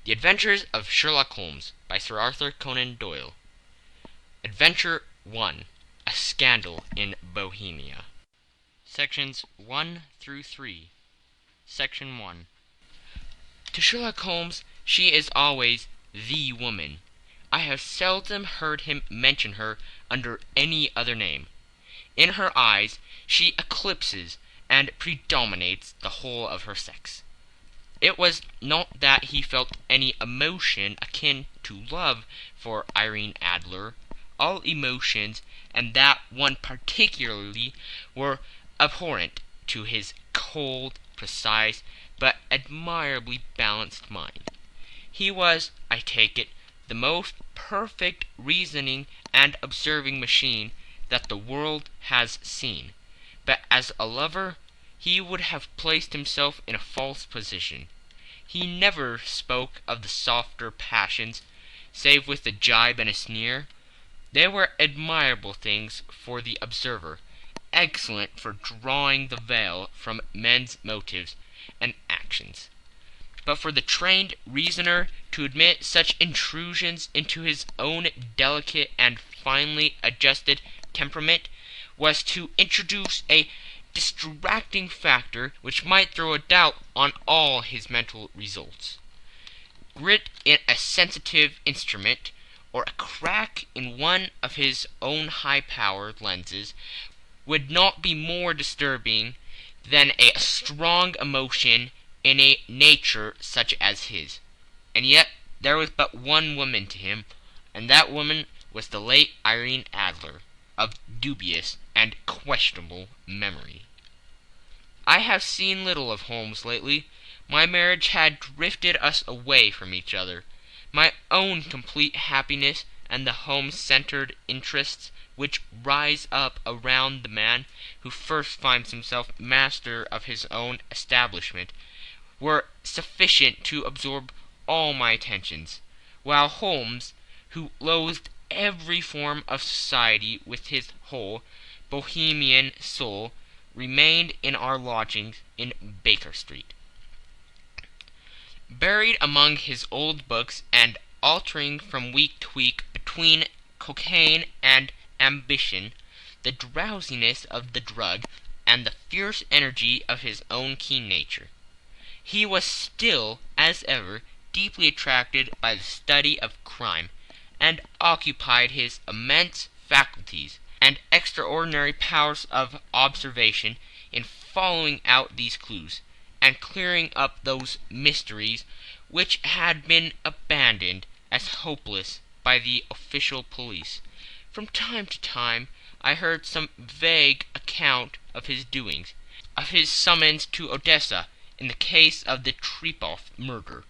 The Adventures of Sherlock Holmes by Sir Arthur Conan Doyle. Adventure 1. A Scandal in Bohemia. Sections 1 through 3. Section 1. To Sherlock Holmes, she is always the woman. I have seldom heard him mention her under any other name. In her eyes she eclipses and predominates the whole of her sex. It was not that he felt any emotion akin to love for Irene Adler. All emotions, and that one particularly, were abhorrent to his cold, precise, but admirably balanced mind. He was, I take it, the most perfect reasoning and observing machine that the world has seen, but as a lover he would have placed himself in a false position. He never spoke of the softer passions, save with a jibe and a sneer. They were admirable things for the observer, excellent for drawing the veil from men's motives and actions. But for the trained reasoner to admit such intrusions into his own delicate and finely adjusted temperament was to introduce a distracting factor which might throw a doubt on all his mental results. Grit in a sensitive instrument, or a crack in one of his own high-powered lenses, would not be more disturbing than a strong emotion in a nature such as his. And yet there was but one woman to him, and that woman was the late Irene Adler, of dubious and questionable memory. I have seen little of Holmes lately. My marriage had drifted us away from each other. My own complete happiness and the home-centered interests which rise up around the man who first finds himself master of his own establishment were sufficient to absorb all my attentions, while Holmes, who loathed every form of society with his whole Bohemian soul, remained in our lodgings in Baker Street. Buried among his old books and altering from week to week between cocaine and ambition, the drowsiness of the drug and the fierce energy of his own keen nature, he was still, as ever, deeply attracted by the study of crime, and occupied his immense faculties and extraordinary powers of observation in following out these clues, and clearing up those mysteries which had been abandoned as hopeless by the official police. From time to time I heard some vague account of his doings, of his summons to Odessa in the case of the Trepov murder,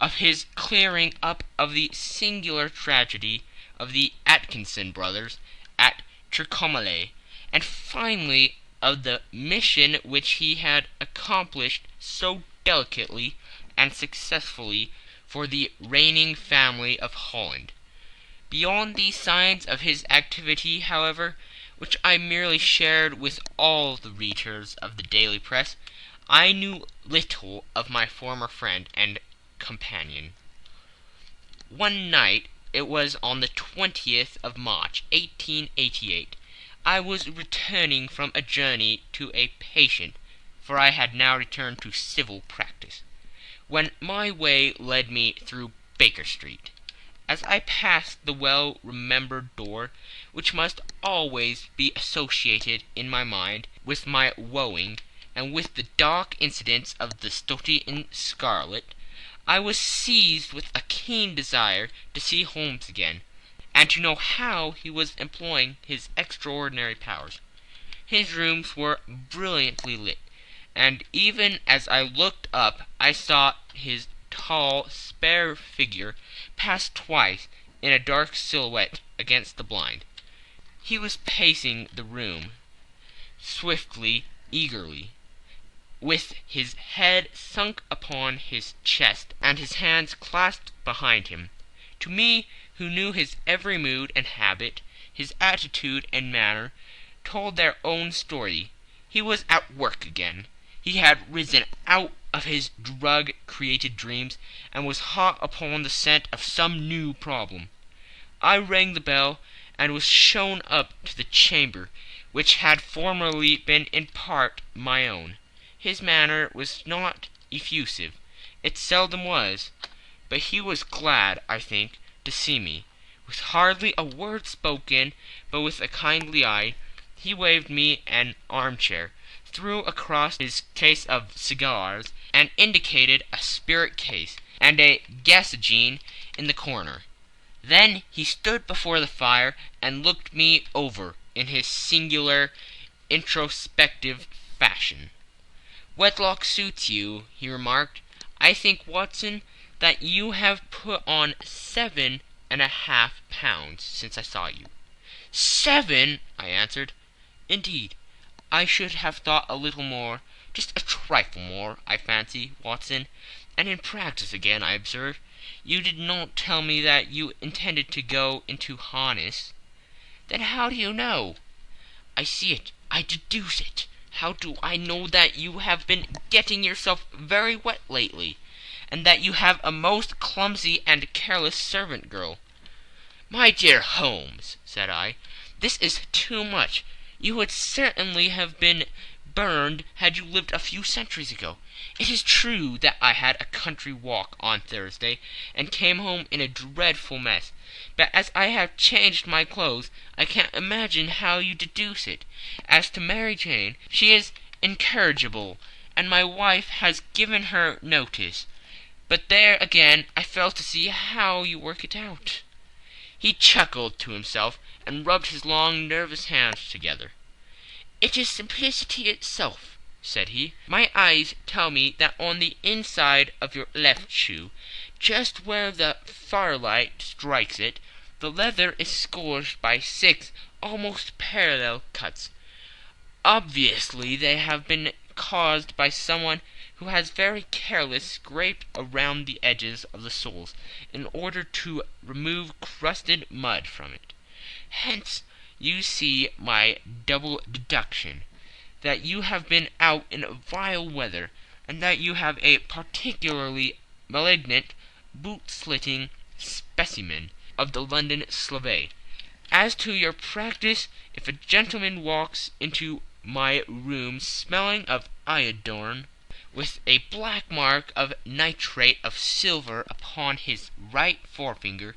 of his clearing up of the singular tragedy of the Atkinson brothers at Trincomalee, and finally of the mission which he had accomplished so delicately and successfully for the reigning family of Holland. Beyond these signs of his activity, however, which I merely shared with all the readers of the daily press, I knew little of my former friend and companion. One night, it was on the 20th of March, 1888, I was returning from a journey to a patient, for I had now returned to civil practice, when my way led me through Baker Street. As I passed the well-remembered door, which must always be associated in my mind with my wooing, and with the dark incidents of the Stoty in Scarlet, I was seized with a keen desire to see Holmes again, and to know how he was employing his extraordinary powers. His rooms were brilliantly lit, and even as I looked up I saw his tall, spare figure pass twice in a dark silhouette against the blind. He was pacing the room, swiftly, eagerly, with his head sunk upon his chest and his hands clasped behind him. To me, who knew his every mood and habit, his attitude and manner, told their own story. He was at work again. He had risen out of his drug-created dreams, and was hot upon the scent of some new problem. I rang the bell, and was shown up to the chamber, which had formerly been in part my own. His manner was not effusive. It seldom was. But he was glad, I think, to see me. With hardly a word spoken, but with a kindly eye, he waved me an armchair, threw across his case of cigars, and indicated a spirit case and a gasogene in the corner. Then he stood before the fire and looked me over in his singular introspective fashion. "Wedlock suits you," he remarked. "I think, Watson, that you have put on 7.5 pounds since I saw you." "7!" I answered. "Indeed, I should have thought a little more, just a trifle more, I fancy, Watson. And in practice again, I observe. You did not tell me that you intended to go into harness." "Then how do you know?" "I see it. I deduce it. How do I know that you have been getting yourself very wet lately, and that you have a most clumsy and careless servant girl?" "My dear Holmes," said I, "this is too much. You would certainly have been burned had you lived a few centuries ago. It is true that I had a country walk on Thursday, and came home in a dreadful mess. But as I have changed my clothes, I can't imagine how you deduce it. As to Mary Jane, she is incorrigible, and my wife has given her notice. But there again I fail to see how you work it out." He chuckled to himself, and rubbed his long nervous hands together. "It is simplicity itself," said he. "My eyes tell me that on the inside of your left shoe, just where the firelight strikes it, the leather is scourged by 6 almost parallel cuts. Obviously they have been caused by someone who has very carelessly scraped around the edges of the soles in order to remove crusted mud from it. Hence you see my double deduction, that you have been out in vile weather, and that you have a particularly malignant boot-slitting specimen of the London Slave. As to your practice, if a gentleman walks into my room smelling of iodine, with a black mark of nitrate of silver upon his right forefinger,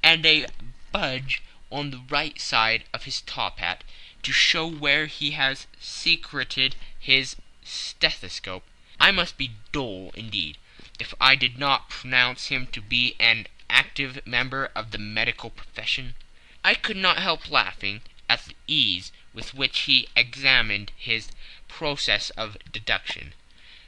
and a budge on the right side of his top hat, to show where he has secreted his stethoscope, I must be dull indeed if I did not pronounce him to be an active member of the medical profession." I could not help laughing at the ease with which he examined his process of deduction.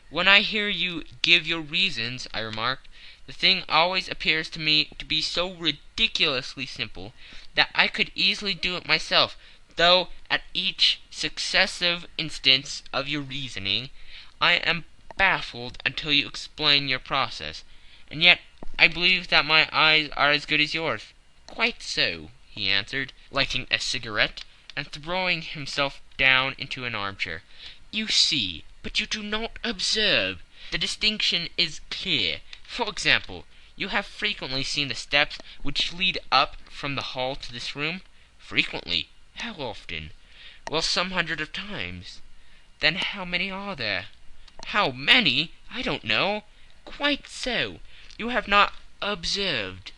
"When I hear you give your reasons," I remarked, "the thing always appears to me to be so ridiculously simple that I could easily do it myself, though at each successive instance of your reasoning I am baffled until you explain your process. And yet I believe that my eyes are as good as yours." "Quite so," he answered, lighting a cigarette, and throwing himself down into an armchair. "You see, but you do not observe. The distinction is clear. For example, you have frequently seen the steps which lead up from the hall to this room?" "Frequently." "How often?" "Well, some hundreds of times." "Then how many are there?" "How many? I don't know." "Quite so. You have not observed,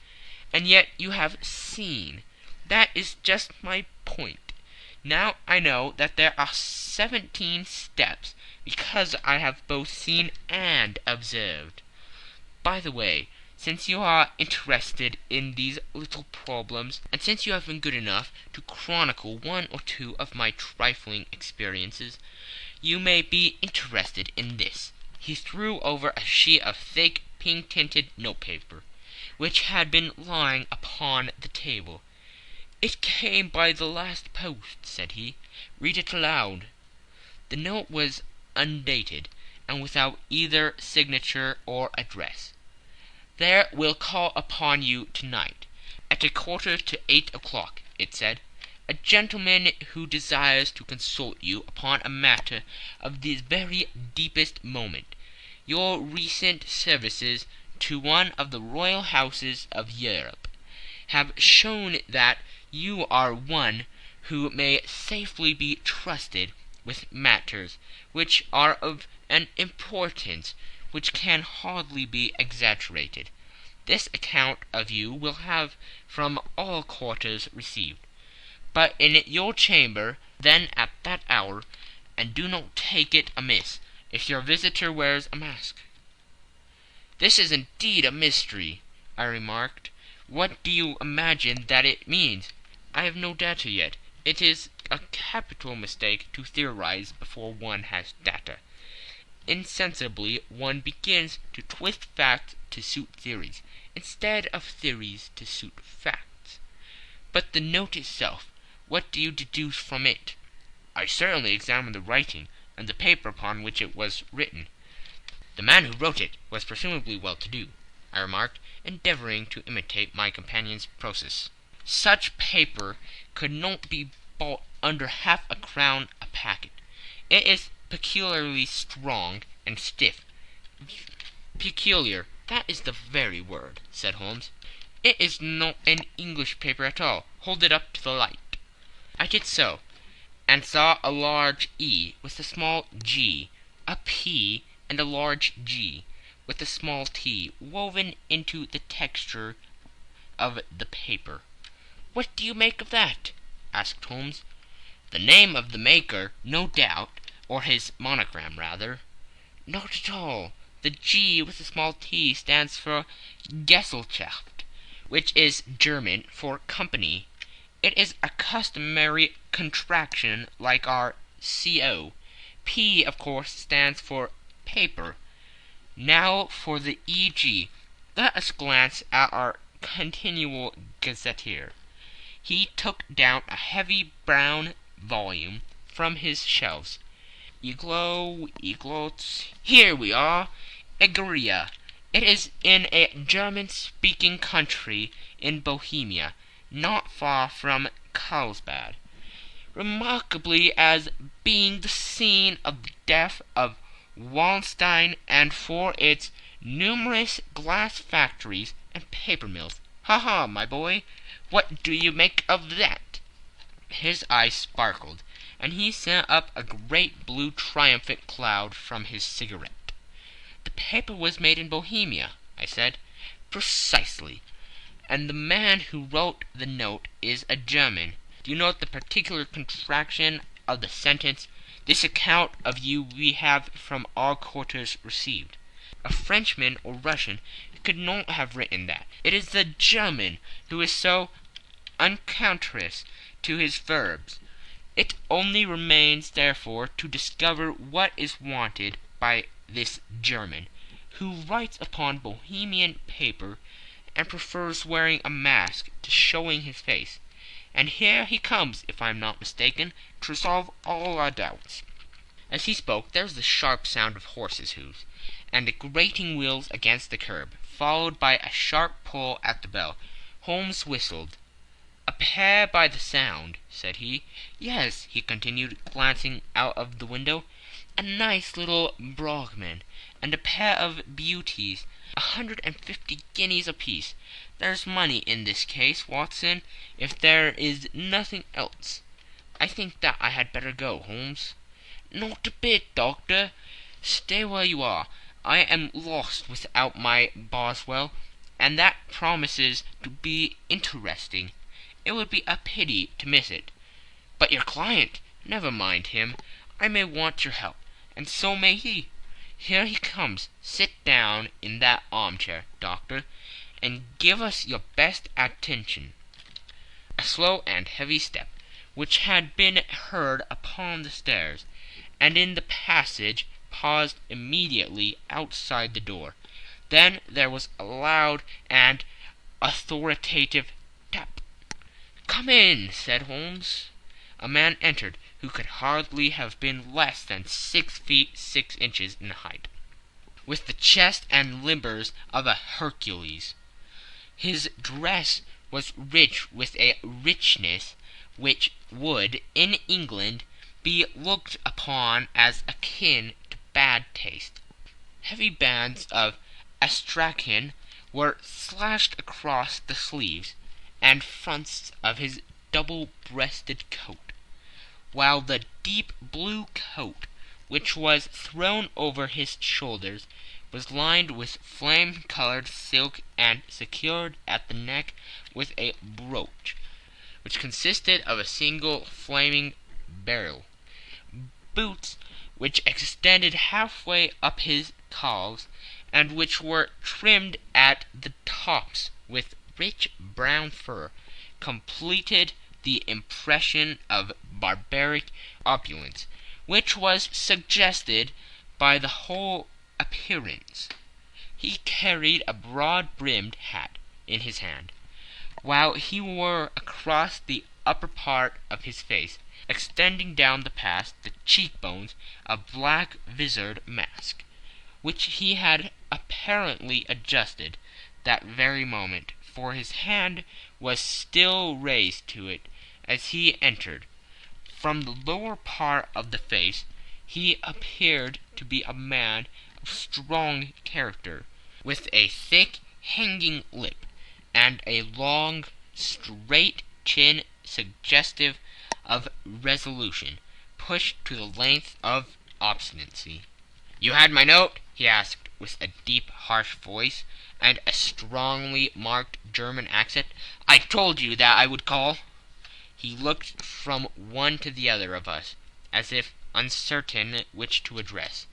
and yet you have seen. That is just my point. Now I know that there are 17 steps, because I have both seen and observed. By the way, since you are interested in these little problems, and since you have been good enough to chronicle one or two of my trifling experiences, you may be interested in this." He threw over a sheet of thick, pink-tinted notepaper, which had been lying upon the table. "It came by the last post," said he. "Read it aloud." The note was undated, and without either signature or address. "There will call upon you tonight, at 7:45, it said, "a gentleman who desires to consult you upon a matter of the very deepest moment. your recent services to one of the royal houses of Europe have shown that you are one who may safely be trusted with matters which are of an importance which can hardly be exaggerated. This account of you will have from all quarters received, but in your chamber then at that hour, and do not take it amiss if your visitor wears a mask." "This is indeed a mystery," I remarked. "What do you imagine that it means?" "I have no data yet. It is a capital mistake to theorize before one has data. Insensibly one begins to twist facts to suit theories, instead of theories to suit facts. But the note itself, what do you deduce from it?" "I certainly examined the writing, and the paper upon which it was written." "The man who wrote it was presumably well-to-do," I remarked, endeavoring to imitate my companion's process. "Such paper could not be bought under half-a-crown a packet. It is peculiarly strong and stiff." "Peculiar, that is the very word," said Holmes. "It is not an English paper at all. Hold it up to the light." I did so, and saw a large E with a small g, a P and a large G with a small t woven into the texture of the paper. "What do you make of that?" asked Holmes. "The name of the maker, no doubt, or his monogram, rather." "Not at all. The G with the small t stands for Gesellschaft, which is German for company. It is a customary contraction like our CO. P, of course, stands for paper. Now for the EG. Let us glance at our continual gazetteer." He took down a heavy brown volume from his shelves. Eglots. Here we are. Egeria. It is in a German-speaking country in Bohemia, not far from Carlsbad, remarkably as being the scene of the death of Wallenstein, and for its numerous glass factories and paper mills. Ha ha, my boy, what do you make of that?" His eyes sparkled, and he sent up a great blue triumphant cloud from his cigarette. "The paper was made in Bohemia," I said. "Precisely. And the man who wrote the note is a German. Do you note the particular contraction of the sentence, 'This account of you we have from all quarters received'? A Frenchman or Russian could not have written that. It is the German who is so unctuous to his verbs. It only remains, therefore, to discover what is wanted by this German, who writes upon Bohemian paper and prefers wearing a mask to showing his face. And here he comes, if I am not mistaken, to resolve all our doubts." As he spoke there was the sharp sound of horses' hoofs, and the grating wheels against the curb, followed by a sharp pull at the bell. Holmes whistled. "A pair by the sound," said he. "Yes," he continued, glancing out of the window, "a nice little Brahmin, and a pair of beauties, 150 guineas apiece. There's money in this case, Watson, if there is nothing else. I think that I had better go, Holmes." "Not a bit, Doctor. Stay where you are. I am lost without my Boswell, and that promises to be interesting. It would be a pity to miss it. But your client, never mind him. I may want your help, and so may he. Here he comes. Sit down in that armchair, Doctor, and give us your best attention." A slow and heavy step, which had been heard upon the stairs and in the passage, paused immediately outside the door. Then there was a loud and authoritative tap. "Come in," said Holmes. A man entered who could hardly have been less than 6 feet 6 inches in height, with the chest and limbers of a Hercules. His dress was rich with a richness which would, in England, be looked upon as akin to bad taste. Heavy bands of astrakhan were slashed across the sleeves and fronts of his double-breasted coat, while the deep blue coat, which was thrown over his shoulders, was lined with flame-colored silk and secured at the neck with a brooch, which consisted of a single flaming beryl. Boots which extended halfway up his calves, and which were trimmed at the tops with rich brown fur, completed the impression of barbaric opulence, which was suggested by the whole appearance. He carried a broad-brimmed hat in his hand, while he wore across the upper part of his face, extending down past the cheekbones, a black visored mask, which he had apparently adjusted that very moment, for his hand was still raised to it as he entered. From the lower part of the face he appeared to be a man of strong character, with a thick hanging lip, and a long, straight chin suggestive of resolution, pushed to the length of obstinacy. "You had my note?" he asked, with a deep, harsh voice, and a strongly marked German accent. "I told you that I would call." He looked from one to the other of us, as if uncertain which to address.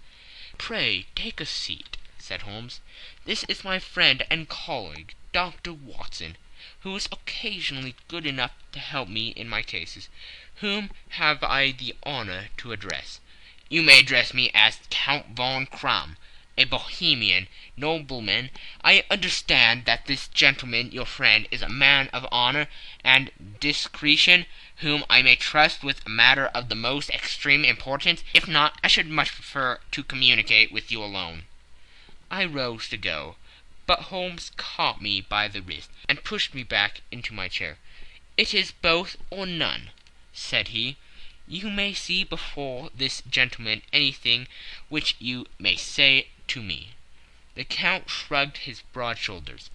"Pray take a seat," said Holmes. "This is my friend and colleague, Dr. Watson, who is occasionally good enough to help me in my cases. Whom have I the honor to address?" "You may address me as Count von Kramm, a Bohemian nobleman. I understand that this gentleman, your friend, is a man of honor and discretion, whom I may trust with a matter of the most extreme importance. If not, I should much prefer to communicate with you alone." I rose to go, but Holmes caught me by the wrist and pushed me back into my chair. "It is both or none," said he. "You may see before this gentleman anything which you may say to me." The Count shrugged his broad shoulders.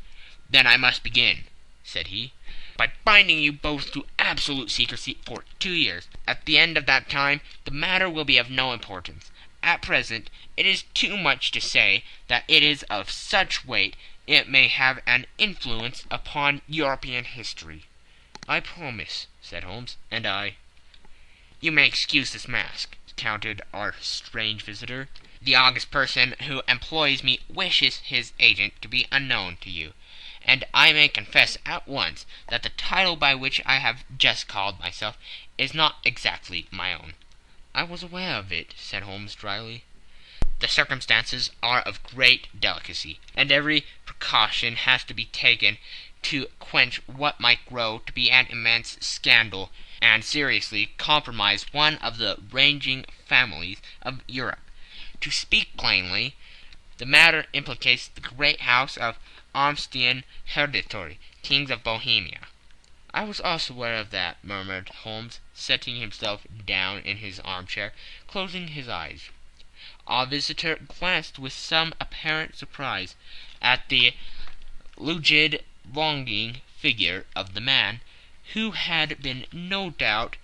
"Then I must begin," said he, "by binding you both to absolute secrecy for 2 years. At the end of that time the matter will be of no importance. At present it is too much to say that it is of such weight it may have an influence upon European history." "I promise," said Holmes. "And I." "You may excuse this mask," countered our strange visitor. "The august person who employs me wishes his agent to be unknown to you, and I may confess at once that the title by which I have just called myself is not exactly my own." "I was aware of it," said Holmes dryly. "The circumstances are of great delicacy, and every precaution has to be taken to quench what might grow to be an immense scandal and seriously compromise one of the reigning families of Europe. To speak plainly, the matter implicates the great house of Armstein Hereditary, kings of Bohemia." "I was also aware of that," murmured Holmes, settling himself down in his armchair, closing his eyes. Our visitor glanced with some apparent surprise at the rigid, longing figure of the man, who had been no doubt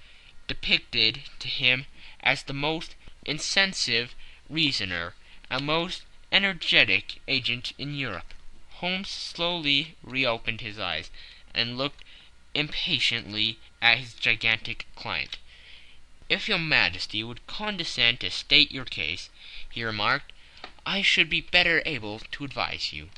depicted to him as the most incisive reasoner and most energetic agent in Europe. Holmes slowly reopened his eyes and looked impatiently at his gigantic client. "If your Majesty would condescend to state your case," he remarked, "I should be better able to advise you."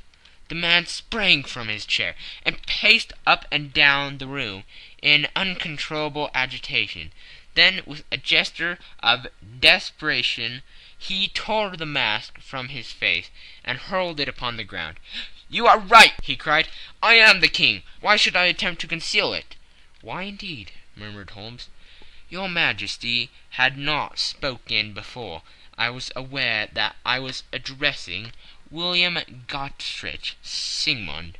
The man sprang from his chair and paced up and down the room in uncontrollable agitation. Then, with a gesture of desperation, he tore the mask from his face and hurled it upon the ground. "You are right!" he cried. "I am the king. Why should I attempt to conceal it?" "Why, indeed?" murmured Holmes. "Your Majesty had not spoken before. I was aware that I was addressing William Gottrich Sigmund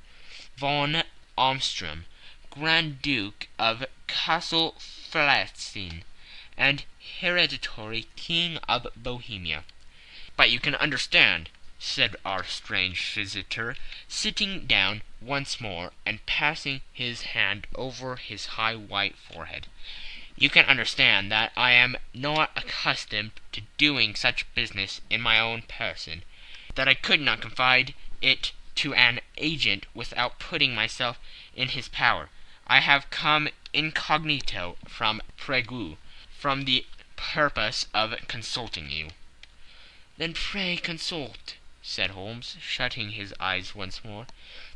von Armstrong, Grand Duke of Kassel-Flatzin, and hereditary King of Bohemia." "But you can understand," said our strange visitor, sitting down once more and passing his hand over his high white forehead. "You can understand that I am not accustomed to doing such business in my own person, that I could not confide it to an agent without putting myself in his power. I have come incognito from Prague, from the purpose of consulting you." "Then pray consult," said Holmes, shutting his eyes once more.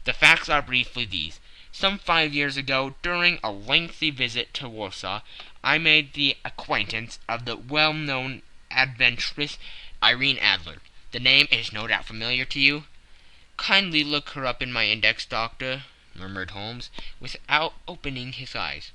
"The facts are briefly these. Some 5 years ago, during a lengthy visit to Warsaw, I made the acquaintance of the well-known adventuress Irene Adler. The name is no doubt familiar to you?" "Kindly look her up in my index, Doctor," murmured Holmes, without opening his eyes.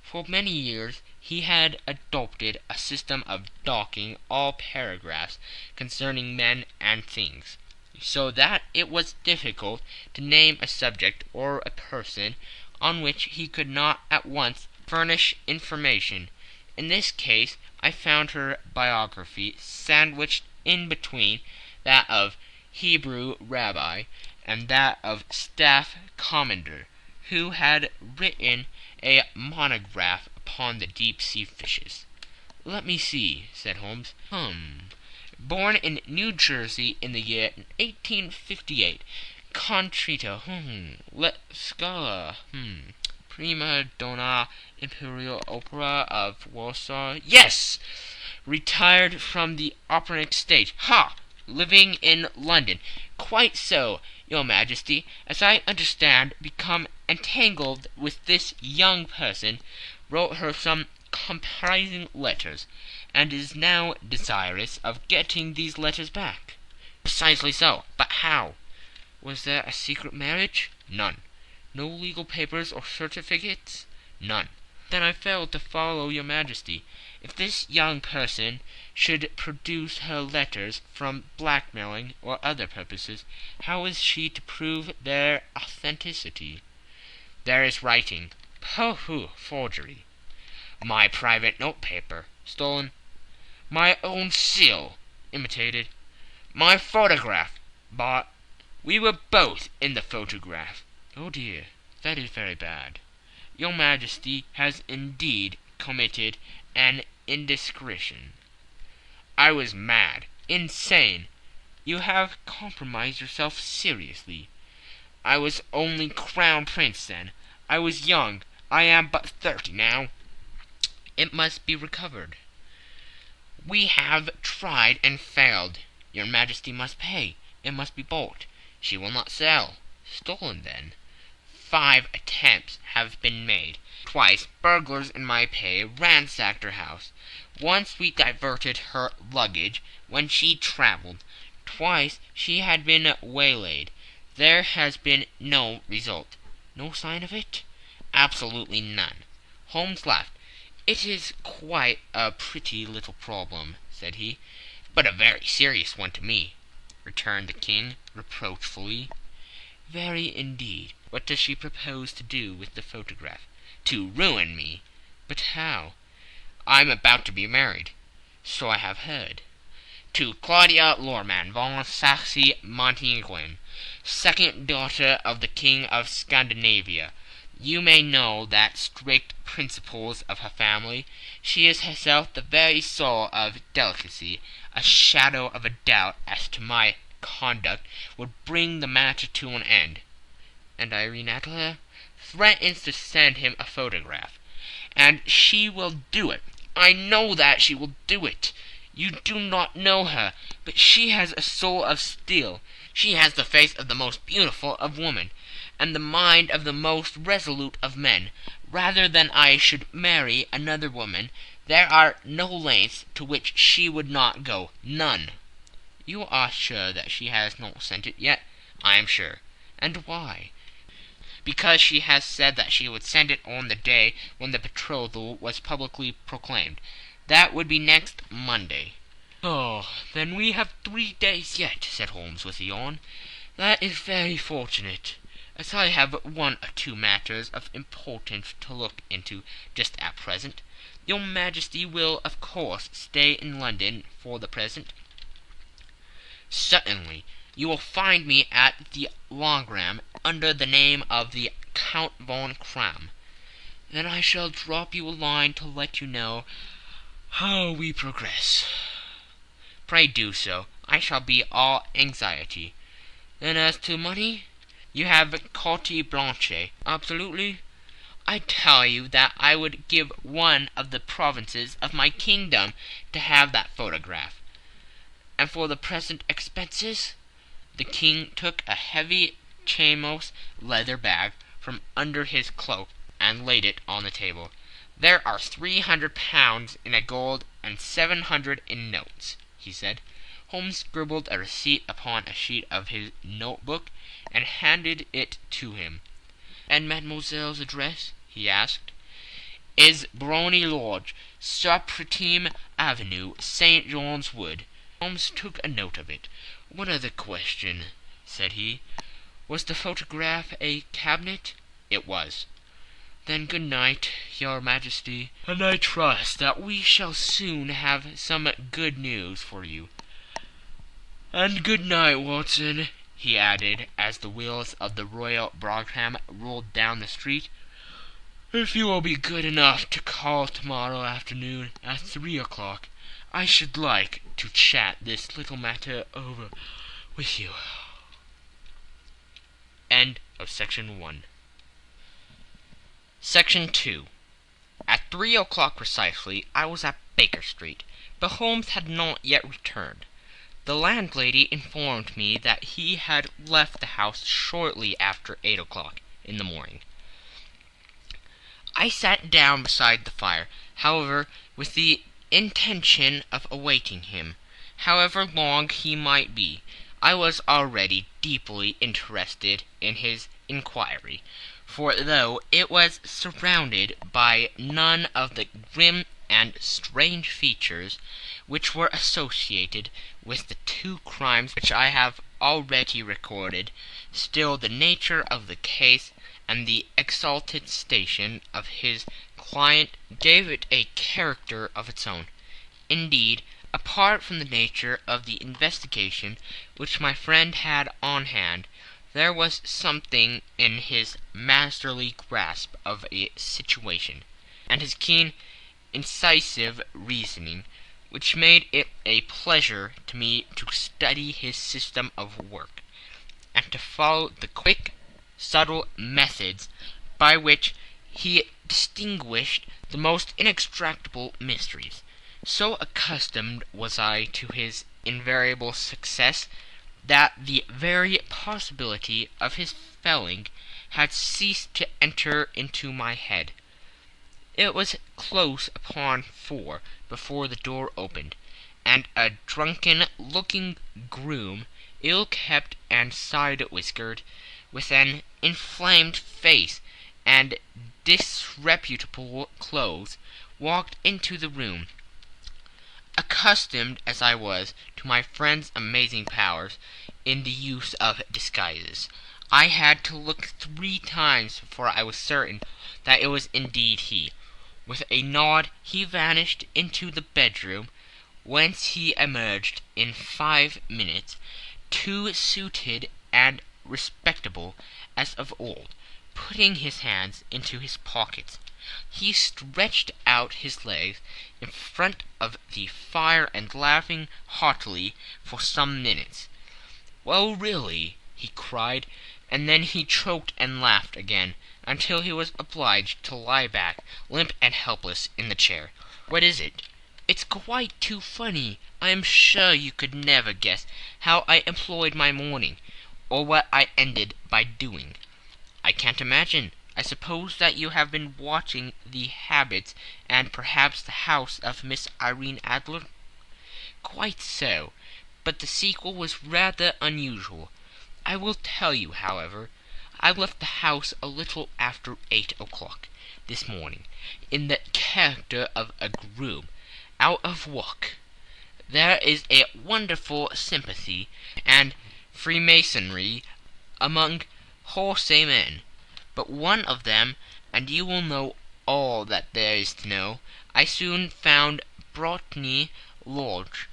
For many years he had adopted a system of docking all paragraphs concerning men and things, so that it was difficult to name a subject or a person on which he could not at once furnish information. In this case I found her biography sandwiched in between that of Hebrew rabbi and that of staff commander, who had written a monograph upon the deep-sea fishes. "Let me see," said Holmes. Born in New Jersey in the year 1858. Contrito. Let Scala. Prima donna Imperial Opera of Warsaw. Yes! Retired from the operatic stage. Ha! Living in London. Quite so, your Majesty. As I understand, become entangled with this young person, wrote her some compromising letters, and is now desirous of getting these letters back." "Precisely so. But how?" "Was there a secret marriage?" "None." "No legal papers or certificates?" "None." "Then I fail to follow your Majesty. If this young person should produce her letters from blackmailing or other purposes, how is she to prove their authenticity?" "There is writing." "Pooh! Forgery." "My private notepaper." "Stolen." "My own seal." "Imitated." "My photograph." "Bought." "We were both in the photograph." "Oh dear, that is very bad. Your Majesty has indeed committed an indiscretion." "I was mad, insane." "You have compromised yourself seriously." "I was only Crown Prince then. I was young. I am but 30 now." "It must be recovered." "We have tried and failed." "Your Majesty must pay. It must be bought." "She will not sell." "Stolen, then." 5 attempts have been made. Twice burglars in my pay ransacked her house. Once we diverted her luggage when she travelled. Twice she had been waylaid. There has been no result." "No sign of it?" "Absolutely none." Holmes laughed. "It is quite a pretty little problem," said he. "But a very serious one to me," returned the King, reproachfully. "Very indeed. What does she propose to do with the photograph?" "To ruin me." "But how?" "I'm about to be married." "So I have heard." "To Claudia Lorman von Saxe-Montenegrin, second daughter of the King of Scandinavia. You may know the strict principles of her family. She is herself the very soul of delicacy. A shadow of a doubt as to my conduct would bring the matter to an end." "And Irene Adler?" "Threatens to send him a photograph. And she will do it. I know that she will do it. You do not know her, but she has a soul of steel. She has the face of the most beautiful of women, and the mind of the most resolute of men. Rather than I should marry another woman, there are no lengths to which she would not go. None." "You are sure that she has not sent it yet?" "I am sure." "And why?" "Because she has said that she would send it on the day when the betrothal was publicly proclaimed. That would be next Monday." "Oh, then we have 3 days yet," said Holmes with a yawn. "That is very fortunate, as I have 1 or 2 matters of importance to look into just at present. Your Majesty will, of course, stay in London for the present?" "Certainly. You will find me at the Logram under the name of the Count von Kram. Then I shall drop you a line to let you know how we progress. Pray do so. I shall be all anxiety. Then as to money, you have carte blanche. Absolutely. I tell you that I would give one of the provinces of my kingdom to have that photograph. And for the present expenses, the king took a heavy chamois leather bag from under his cloak and laid it on the table. There are 300 pounds in gold and 700 in notes, he said. Holmes scribbled a receipt upon a sheet of his notebook and handed it to him. And mademoiselle's address, he asked. Is Brony Lodge, Supretime Avenue, St. John's Wood. Holmes took a note of it. One other question, said he. Was the photograph a cabinet? It was. Then good night, your majesty, and I trust that we shall soon have some good news for you. And good night, Watson, he added, as the wheels of the Royal Brougham rolled down the street. If you will be good enough to call tomorrow afternoon at 3 o'clock, I should like to chat this little matter over with you. End of Section 1. Section 2. At 3 o'clock precisely, I was at Baker Street, but Holmes had not yet returned. The landlady informed me that he had left the house shortly after 8 o'clock in the morning. I sat down beside the fire, however, with the intention of awaiting him. However long he might be, I was already deeply interested in his inquiry, for though it was surrounded by none of the grim and strange features which were associated with the two crimes which I have already recorded, still the nature of the case and the exalted station of his client gave it a character of its own. Indeed, apart from the nature of the investigation which my friend had on hand, there was something in his masterly grasp of a situation, and his keen, incisive reasoning, which made it a pleasure to me to study his system of work, and to follow the quick, subtle methods by which he distinguished the most inextractable mysteries. So accustomed was I to his invariable success that the very possibility of his failing had ceased to enter into my head. It was close upon 4 before the door opened, and a drunken-looking groom, ill-kept and side-whiskered, with an inflamed face and disreputable clothes, walked into the room. Accustomed as I was to my friend's amazing powers in the use of disguises, I had to look 3 times before I was certain that it was indeed he. With a nod he vanished into the bedroom, whence he emerged in 5 minutes, too suited and respectable as of old. Putting his hands into his pockets, he stretched out his legs in front of the fire and laughing heartily for some minutes. Well, really, he cried, and then he choked and laughed again, until he was obliged to lie back, limp and helpless, in the chair. What is it? It's quite too funny. I am sure you could never guess how I employed my morning, or what I ended by doing. I can't imagine. I suppose that you have been watching the habits and perhaps the house of Miss Irene Adler? Quite so, but the sequel was rather unusual. I will tell you, however. I left the house a little after 8 o'clock this morning, in the character of a groom, out of work. There is a wonderful sympathy and freemasonry among horsemen, but one of them, and you will know all that there is to know, I soon found Brotny Lodge.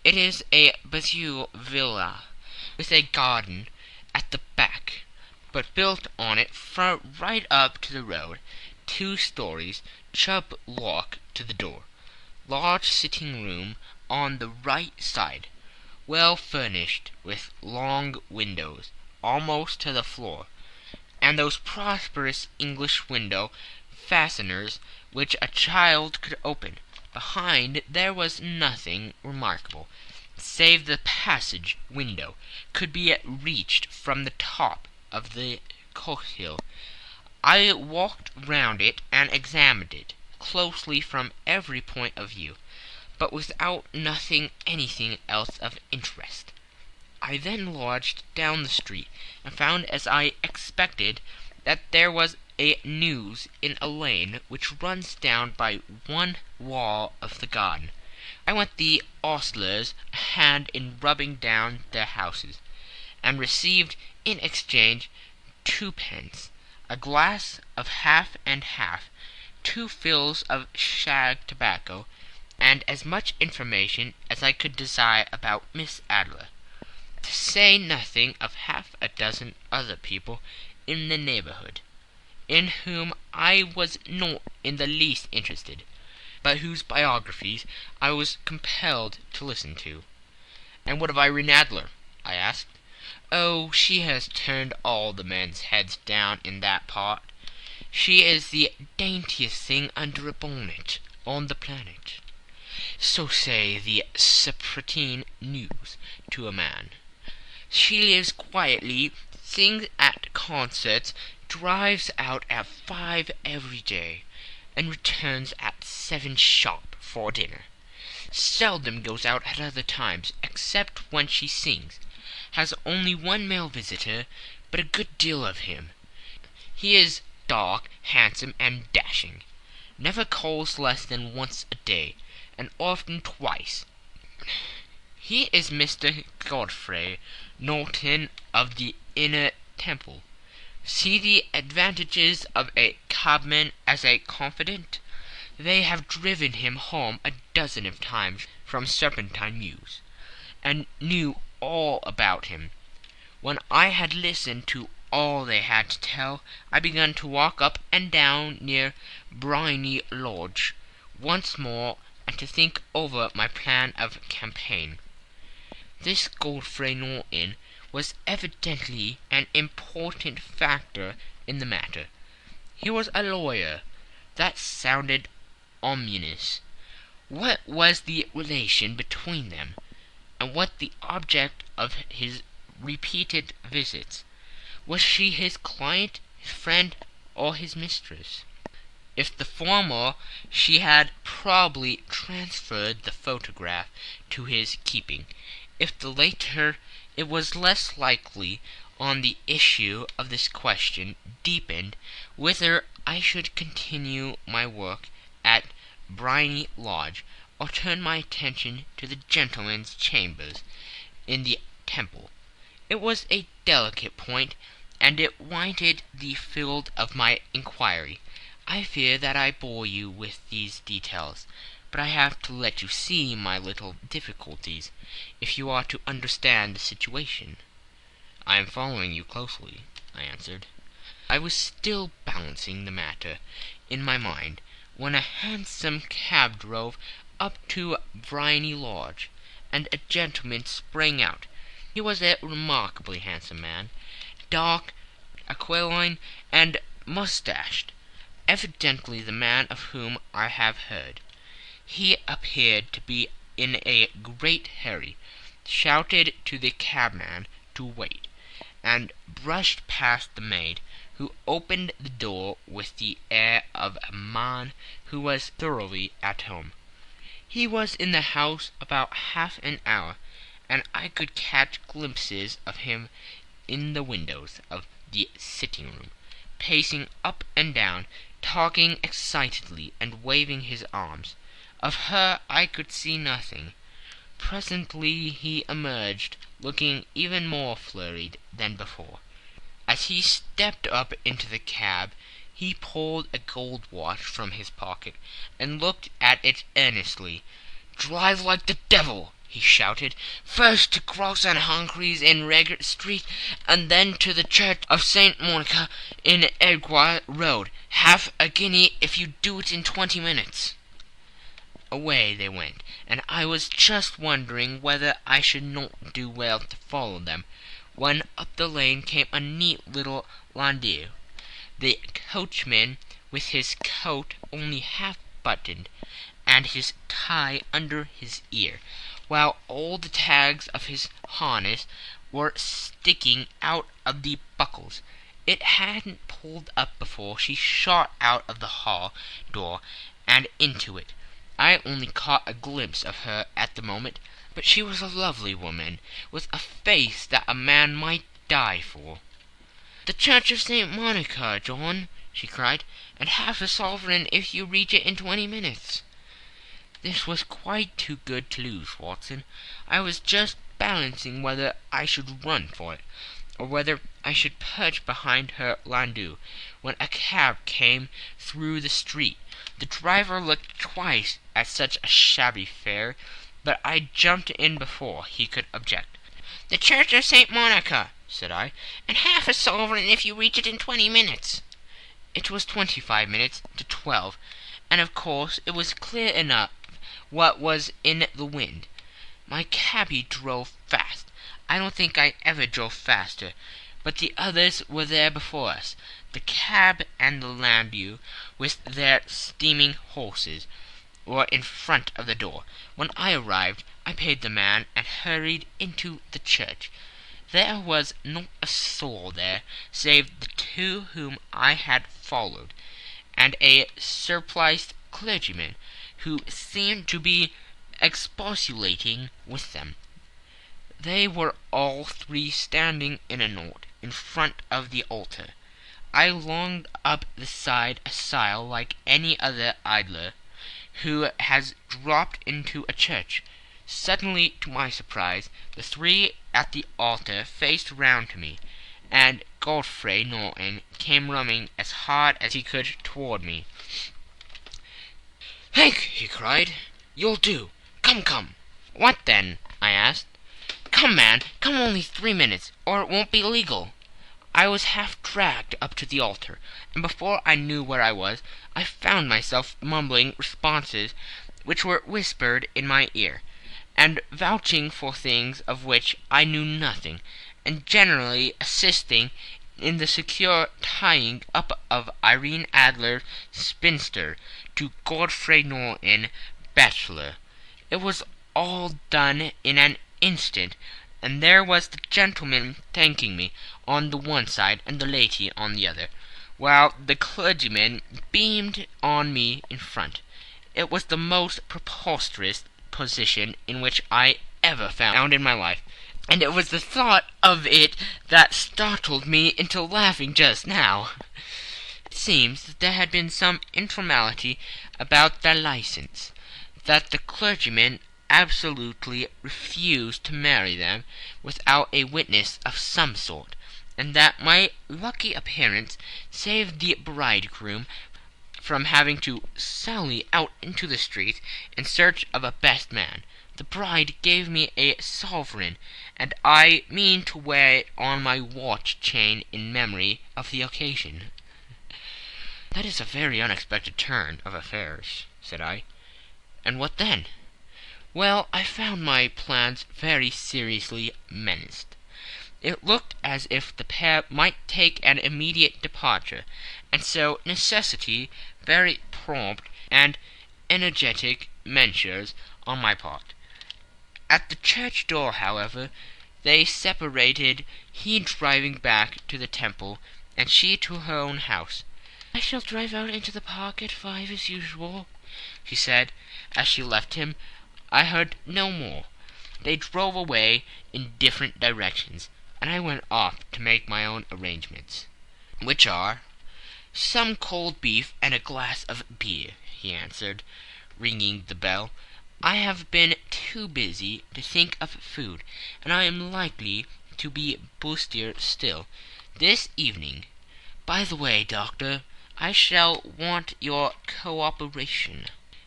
It is a Bazille villa, with a garden at the back, but built on it right up to the road, 2 stories, chub lock to the door, large sitting room on the right side, well furnished with long windows almost to the floor, and those prosperous English window fasteners which a child could open. Behind there was nothing remarkable, save the passage window could be reached from the top of the coach-hill. I walked round it and examined it closely from every point of view, but without noting anything else of interest. I then lodged down the street, and found, as I expected, that there was a news in a lane which runs down by one wall of the garden. I went the ostlers a hand in rubbing down their houses, and received in exchange 2 pence, a glass of half and half, 2 fills of shag tobacco, and as much information as I could desire about Miss Adler, to say nothing of half a dozen other people in the neighbourhood, in whom I was not in the least interested, but whose biographies I was compelled to listen to. "And what of Irene Adler?" I asked. "Oh, she has turned all the men's heads down in that part. She is the daintiest thing under a bonnet on the planet. So say the Serpentine news to a man. She lives quietly, sings at concerts, drives out at 5 every day, and returns at 7 sharp for dinner. Seldom goes out at other times, except when she sings. Has only 1 male visitor, but a good deal of him. He is dark, handsome, and dashing. Never calls less than once a day, and often twice. He is Mr. Godfrey Norton of the Inner Temple. See the advantages of a cabman as a confidant. They have driven him home a dozen of times from Serpentine Mews, and knew all about him. When I had listened to all they had to tell, I began to walk up and down near Briony Lodge once more, and to think over my plan of campaign. This Godfrey Norton was evidently an important factor in the matter. He was a lawyer. That sounded ominous. What was the relation between them, and what the object of his repeated visits? Was she his client, his friend, or his mistress? If the former, she had probably transferred the photograph to his keeping. If the latter, it was less likely on the issue of this question deepened whether I should continue my work at Briony Lodge, or turn my attention to the gentlemen's chambers in the Temple. It was a delicate point, and it wanted the field of my inquiry. I fear that I bore you with these details, but I have to let you see my little difficulties, if you are to understand the situation. "I am following you closely," I answered. I was still balancing the matter in my mind, when a hansom cab drove up to Briony Lodge, and a gentleman sprang out. He was a remarkably handsome man, dark, aquiline, and moustached, evidently the man of whom I have heard. He appeared to be in a great hurry, shouted to the cabman to wait, and brushed past the maid, who opened the door with the air of a man who was thoroughly at home. He was in the house about half an hour, and I could catch glimpses of him in the windows of the sitting-room, pacing up and down, talking excitedly, and waving his arms. Of her I could see nothing. Presently he emerged, looking even more flurried than before. As he stepped up into the cab, he pulled a gold watch from his pocket, and looked at it earnestly. "Drive like the devil!" he shouted. "First to Gross and Humphrey's in Regent Street, and then to the Church of St. Monica in Edgware Road. Half a guinea if you do it in 20 minutes." Away they went, and I was just wondering whether I should not do well to follow them, when up the lane came a neat little landau, the coachman with his coat only half buttoned, and his tie under his ear, while all the tags of his harness were sticking out of the buckles. It hadn't pulled up before she shot out of the hall door and into it. I only caught a glimpse of her at the moment, but she was a lovely woman, with a face that a man might die for. "The Church of St. Monica, John," she cried, "and half a sovereign if you reach it in 20 minutes." This was quite too good to lose, Watson. I was just balancing whether I should run for it, or whether I should perch behind her landau, when a cab came through the street. The driver looked twice at such a shabby fare, but I jumped in before he could object. "The Church of St. Monica," said I, "and half a sovereign if you reach it in 20 minutes." It was 25 minutes to 12, and of course it was clear enough what was in the wind. My cabby drove fast. I don't think I ever drove faster, but the others were there before us, the cab and the landau, with their steaming horses, were in front of the door. When I arrived, I paid the man and hurried into the church. There was not a soul there, save the two whom I had followed, and a surpliced clergyman, who seemed to be expostulating with them. They were all three standing in a knot in front of the altar. I longed up the side aisle like any other idler who has dropped into a church. Suddenly, to my surprise, the three at the altar faced round to me, and Godfrey Norton came running as hard as he could toward me. "Hank," he cried, "you'll do. Come, come." "What then?" I asked. "Come, man, come, only 3 minutes, or it won't be legal." I was half dragged up to the altar, and before I knew where I was, I found myself mumbling responses which were whispered in my ear, and vouching for things of which I knew nothing, and generally assisting in the secure tying up of Irene Adler, spinster, to Godfrey Norton, bachelor. It was all done in an instant, and there was the gentleman thanking me on the one side and the lady on the other, while the clergyman beamed on me in front. It was the most preposterous position in which I ever found in my life, and it was the thought of it that startled me into laughing just now. It seems that there had been some informality about their license, that the clergyman absolutely refused to marry them without a witness of some sort, and that my lucky appearance saved the bridegroom from having to sally out into the street in search of a best man. The bride gave me a sovereign, and I mean to wear it on my watch chain in memory of the occasion. "That is a very unexpected turn of affairs," said I. "And what then?" "Well, I found my plans very seriously menaced. It looked as if the pair might take an immediate departure, and so necessity very prompt and energetic measures on my part. At the church door, however, they separated, he driving back to the Temple, and she to her own house. "I shall drive out into the park at 5 as usual," she said, as she left him. I heard no more. They drove away in different directions, and I went off to make my own arrangements. "Which are?" "Some cold beef and a glass of beer," he answered, ringing the bell. "I have been too busy to think of food, and I am likely to be bustier still this evening. By the way, Doctor, I shall want your cooperation."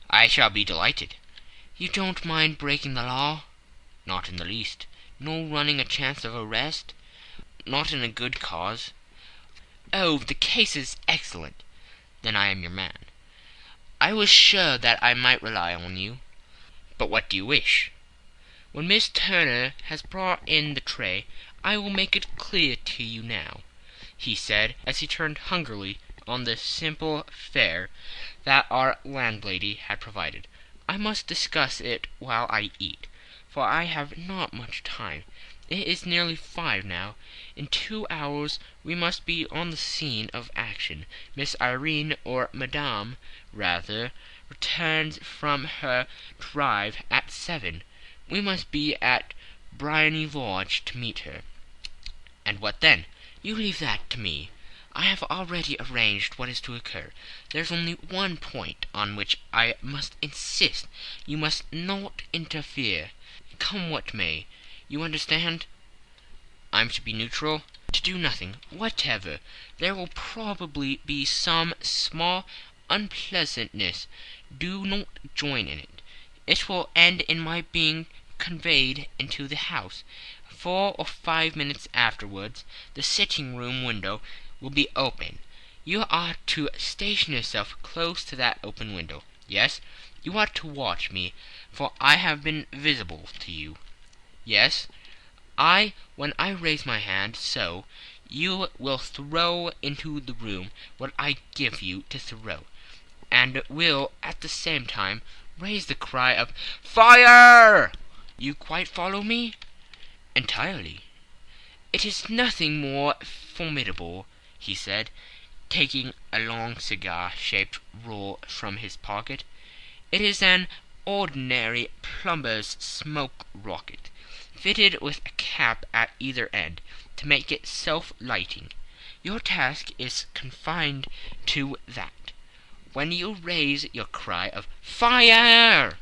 "I shall be delighted." "You don't mind breaking the law?" Not in the least. No running a chance of arrest? Not in a good cause? Oh, the case is excellent. Then I am your man. I was sure that I might rely on you. But what do you wish? When Miss Turner has brought in the tray, I will make it clear to you now," he said, as he turned hungrily on the simple fare that our landlady had provided. "I must discuss it while I eat, for I have not much time. It is nearly 5 now. In 2 hours we must be on the scene of action. Miss Irene, or Madame, rather, returns from her drive at 7. We must be at Briony Lodge to meet her." "And what then?" "You leave that to me. I have already arranged what is to occur. There's only one point on which I must insist. You must not interfere, come what may. You understand?" "I'm to be neutral?" "To do nothing whatever. There will probably be some small unpleasantness. Do not join in it. It will end in my being conveyed into the house. 4 or 5 minutes afterwards the sitting-room window will be open. You are to station yourself close to that open window. Yes, you are to watch me, for I have been visible to you. Yes, when I raise my hand, so, you will throw into the room what I give you to throw, and will at the same time raise the cry of 'Fire!' You quite follow me?" "Entirely." "It is nothing more formidable," he said, taking a long cigar-shaped roll from his pocket. "It is an ordinary plumber's smoke rocket, fitted with a cap at either end, to make it self-lighting. Your task is confined to that. When you raise your cry of 'Fire!'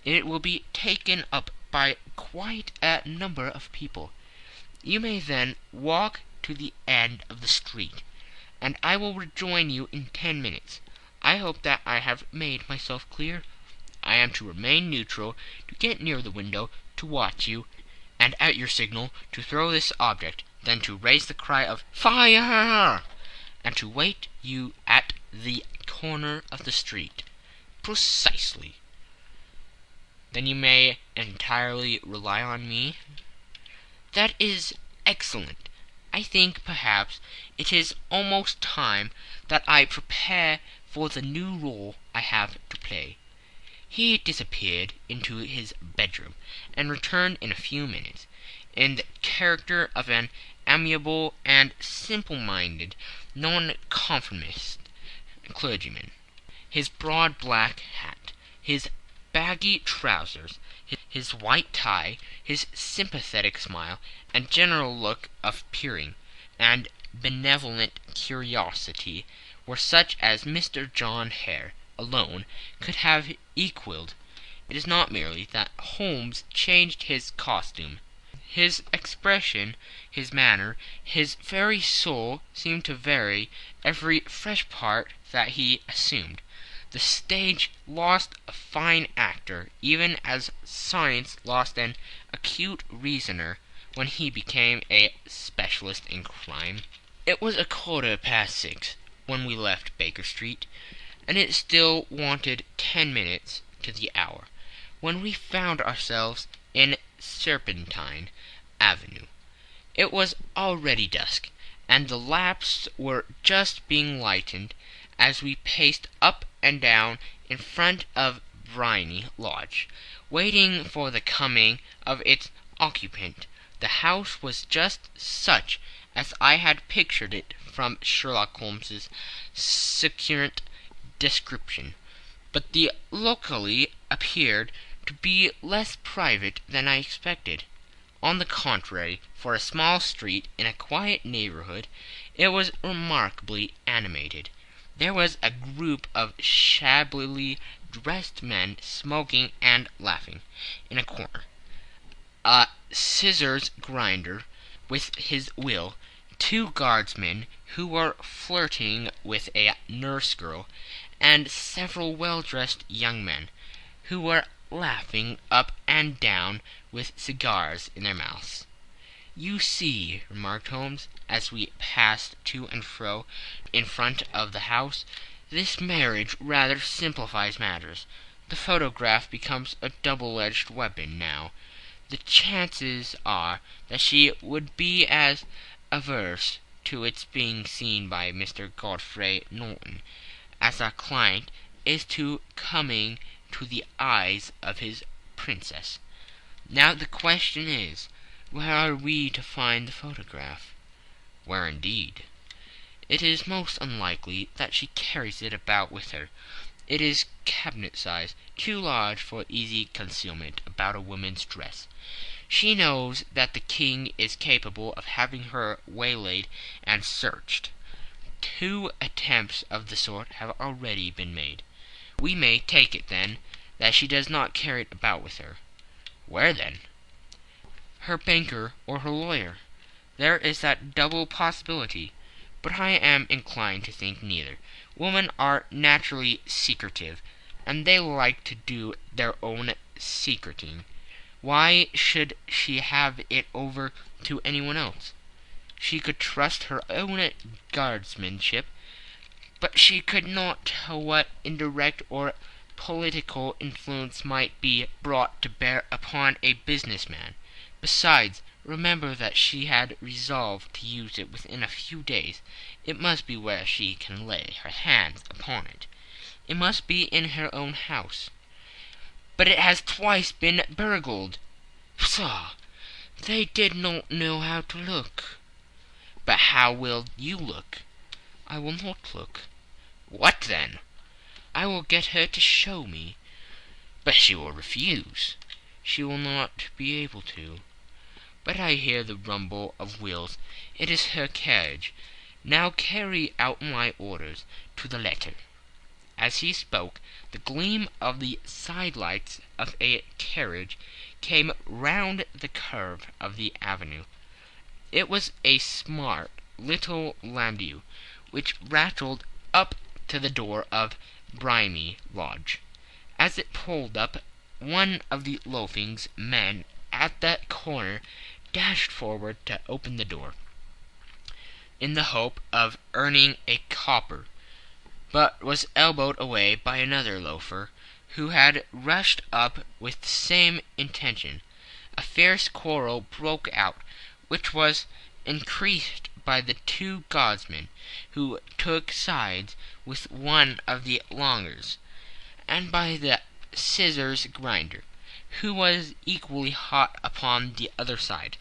it will be taken up by quite a number of people. You may then walk to the end of the street, and I will rejoin you in 10 minutes. I hope that I have made myself clear. I am to remain neutral, to get near the window, to watch you, and at your signal to throw this object, then to raise the cry of 'Fire!' and to wait you at the corner of the street." "Precisely." "Then you may entirely rely on me?" "That is excellent. I think, perhaps, it is almost time that I prepare for the new role I have to play." He disappeared into his bedroom, and returned in a few minutes, in the character of an amiable and simple-minded nonconformist clergyman. His broad black hat, his baggy trousers, his white tie, his sympathetic smile, and general look of peering and benevolent curiosity were such as Mr. John Hare alone could have equalled. It is not merely that Holmes changed his costume. His expression, his manner, his very soul seemed to vary every fresh part that he assumed. The stage lost a fine actor, even as science lost an acute reasoner when he became a specialist in crime. It was 6:15 when we left Baker Street, and it still wanted 10 minutes to the hour, when we found ourselves in Serpentine Avenue. It was already dusk, and the lamps were just being lighted as we paced up and down in front of Briony Lodge, waiting for the coming of its occupant. The house was just such as I had pictured it from Sherlock Holmes's succinct description, but the locale appeared to be less private than I expected. On the contrary, for a small street in a quiet neighborhood, it was remarkably animated. There was a group of shabbily dressed men smoking and laughing in a corner, a scissors grinder with his wheel, 2 guardsmen who were flirting with a nurse girl, and several well-dressed young men who were laughing up and down with cigars in their mouths. "You see," remarked Holmes, as we passed to and fro in front of the house, "this marriage rather simplifies matters. The photograph becomes a double-edged weapon now. The chances are that she would be as averse to its being seen by Mr. Godfrey Norton as our client is to coming to the eyes of his princess. Now the question is, where are we to find the photograph?" "Where indeed?" "It is most unlikely that she carries it about with her. It is cabinet size, too large for easy concealment about a woman's dress. She knows that the king is capable of having her waylaid and searched. 2 attempts of the sort have already been made. We may take it, then, that she does not carry it about with her." "Where, then?" "Her banker or her lawyer. There is that double possibility, but I am inclined to think neither. Women are naturally secretive, and they like to do their own secreting. Why should she have it over to anyone else? She could trust her own guardsmanship, but she could not tell what indirect or political influence might be brought to bear upon a business man. Besides, remember that she had resolved to use it within a few days. It must be where she can lay her hands upon it. It must be in her own house." "But it has twice been burgled." "Pshaw! They did not know how to look." "But how will you look?" "I will not look." "What then?" "I will get her to show me." "But she will refuse." "She will not be able to. But I hear the rumble of wheels. It is her carriage. Now carry out my orders to the letter." As he spoke, the gleam of the sidelights of a carriage came round the curve of the avenue. It was a smart little landau, which rattled up to the door of Bohemia Lodge. As it pulled up, one of the loafing men at the corner dashed forward to open the door, in the hope of earning a copper, but was elbowed away by another loafer, who had rushed up with the same intention. A fierce quarrel broke out, which was increased by the 2 guardsmen, who took sides with one of the longers, and by the scissors grinder, who was equally hot upon the other side.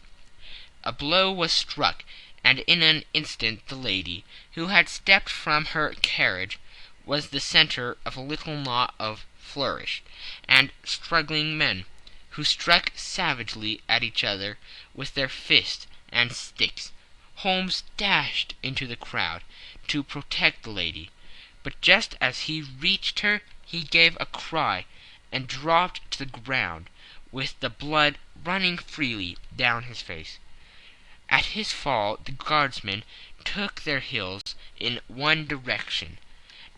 A blow was struck, and in an instant the lady, who had stepped from her carriage, was the centre of a little knot of flourished and struggling men, who struck savagely at each other with their fists and sticks. Holmes dashed into the crowd to protect the lady, but just as he reached her he gave a cry and dropped to the ground, with the blood running freely down his face. At his fall the guardsmen took their heels in one direction,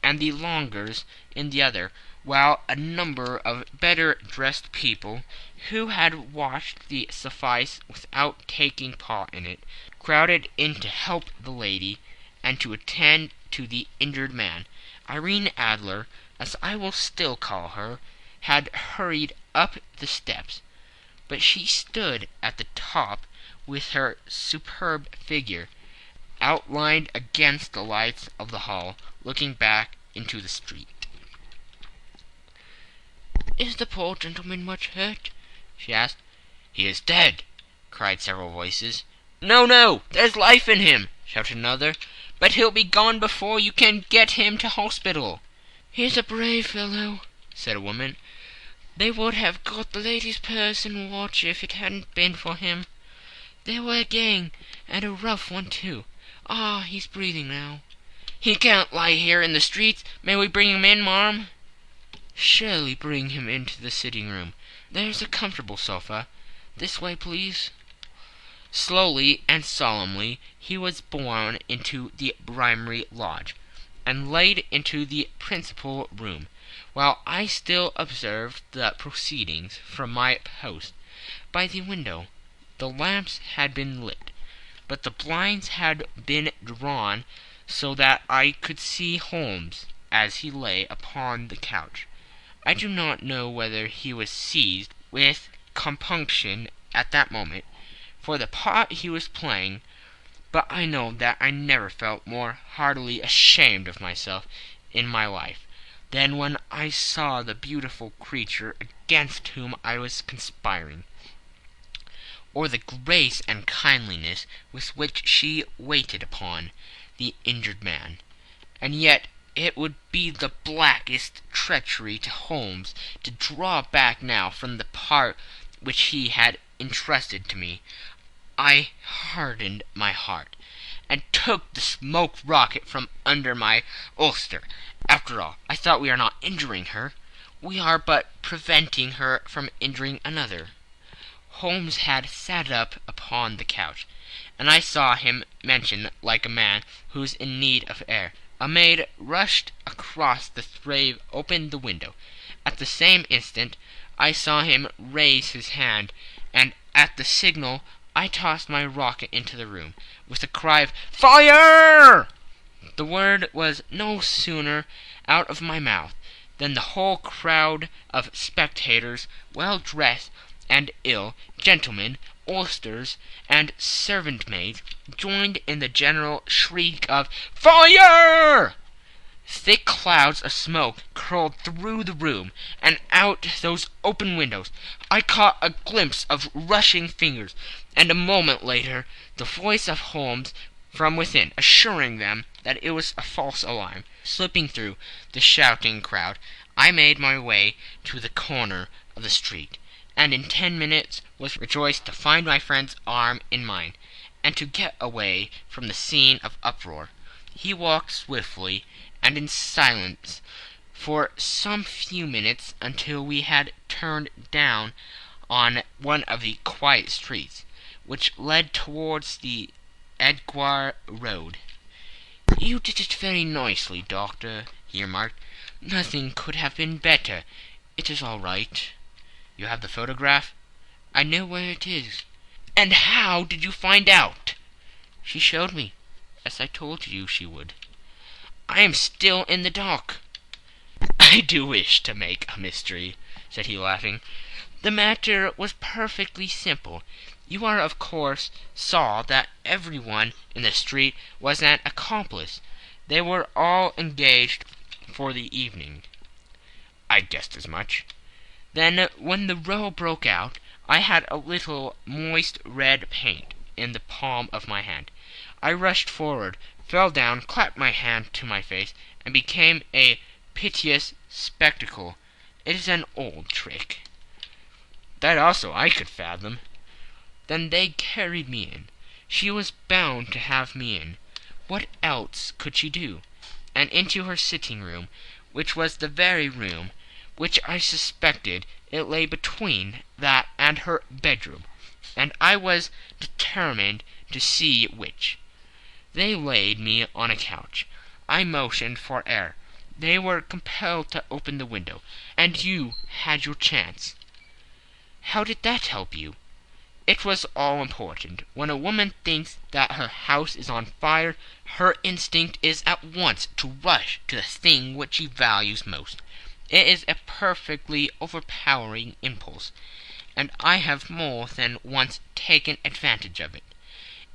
and the longers in the other, while a number of better dressed people, who had watched the suffice without taking part in it, crowded in to help the lady and to attend to the injured man. Irene Adler, as I will still call her, had hurried up the steps, but she stood at the top with her superb figure outlined against the lights of the hall, looking back into the street. "Is the poor gentleman much hurt?" she asked. "He is dead," cried several voices. "No, no, there's life in him," shouted another, "but he'll be gone before you can get him to hospital." "He's a brave fellow," said a woman. "They would have got the lady's purse and watch if it hadn't been for him. They were a gang, and a rough one too. Ah, he's breathing now." "He can't lie here in the streets. May we bring him in, marm?" "Surely bring him into the sitting-room. There's a comfortable sofa. This way, please." Slowly and solemnly he was borne into the Bohemia Lodge, and led into the principal room, while I still observed the proceedings from my post by the window. The lamps had been lit, but the blinds had been drawn so that I could see Holmes as he lay upon the couch. I do not know whether he was seized with compunction at that moment for the part he was playing, but I know that I never felt more heartily ashamed of myself in my life than when I saw the beautiful creature against whom I was conspiring, or the grace and kindliness with which she waited upon the injured man. And yet it would be the blackest treachery to Holmes to draw back now from the part which he had entrusted to me. I hardened my heart, and took the smoked rocket from under my ulster. After all, I thought, we are not injuring her. We are but preventing her from injuring another. Holmes had sat up upon the couch, and I saw him mention like a man who's in need of air. A maid rushed across the threshold, opened the window. At the same instant I saw him raise his hand, and at the signal I tossed my rocket into the room, with a cry of "Fire!" The word was no sooner out of my mouth than the whole crowd of spectators, well dressed and ill, gentlemen, osters, and servant-maids, joined in the general shriek of "Fire!" Thick clouds of smoke curled through the room, and out those open windows. I caught a glimpse of rushing fingers, and a moment later the voice of Holmes from within, assuring them that it was a false alarm. Slipping through the shouting crowd, I made my way to the corner of the street, and in 10 minutes was rejoiced to find my friend's arm in mine, and to get away from the scene of uproar. He walked swiftly and in silence for some few minutes, until we had turned down on one of the quiet streets which led towards the Edgware Road. "You did it very nicely, Doctor," he remarked. "Nothing could have been better. It is all right." "You have the photograph?" "I know where it is." "And how did you find out?" "She showed me, as I told you she would." "I am still in the dark." "I do wish to make a mystery," said he, laughing. "The matter was perfectly simple. You are, of course, saw that everyone in the street was an accomplice. They were all engaged for the evening." "I guessed as much." "Then, when the row broke out, I had a little moist red paint in the palm of my hand. I rushed forward, fell down, clapped my hand to my face, and became a piteous spectacle. It is an old trick." "That also I could fathom." "Then they carried me in. She was bound to have me in. What else could she do? And into her sitting-room, which was the very room which I suspected. It lay between that and her bedroom, and I was determined to see which. They laid me on a couch. I motioned for air. They were compelled to open the window, and you had your chance." "How did that help you?" "It was all important. When a woman thinks that her house is on fire, her instinct is at once to rush to the thing which she values most. It is a perfectly overpowering impulse, and I have more than once taken advantage of it.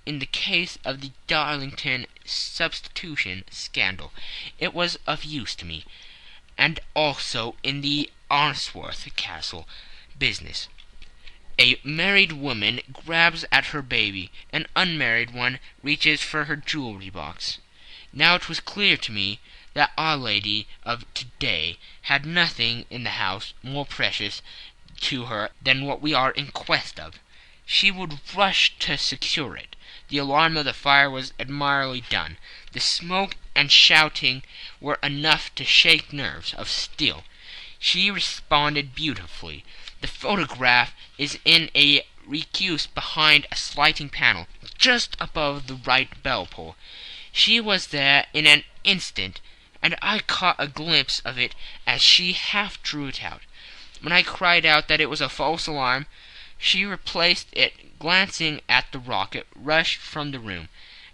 In the case of the Darlington substitution scandal it was of use to me, and also in the Arnsworth Castle business. A married woman grabs at her baby, an unmarried one reaches for her jewelry box. Now it was clear to me that Our Lady of to-day had nothing in the house more precious to her than what we are in quest of. She would rush to secure it. The alarm of the fire was admirably done. The smoke and shouting were enough to shake nerves of steel. She responded beautifully. The photograph is in a recuse behind a sliding panel, just above the right bell-pull. She was there in an instant, and I caught a glimpse of it as she half drew it out. When I cried out that it was a false alarm, she replaced it, glancing at the rocket, rushed from the room,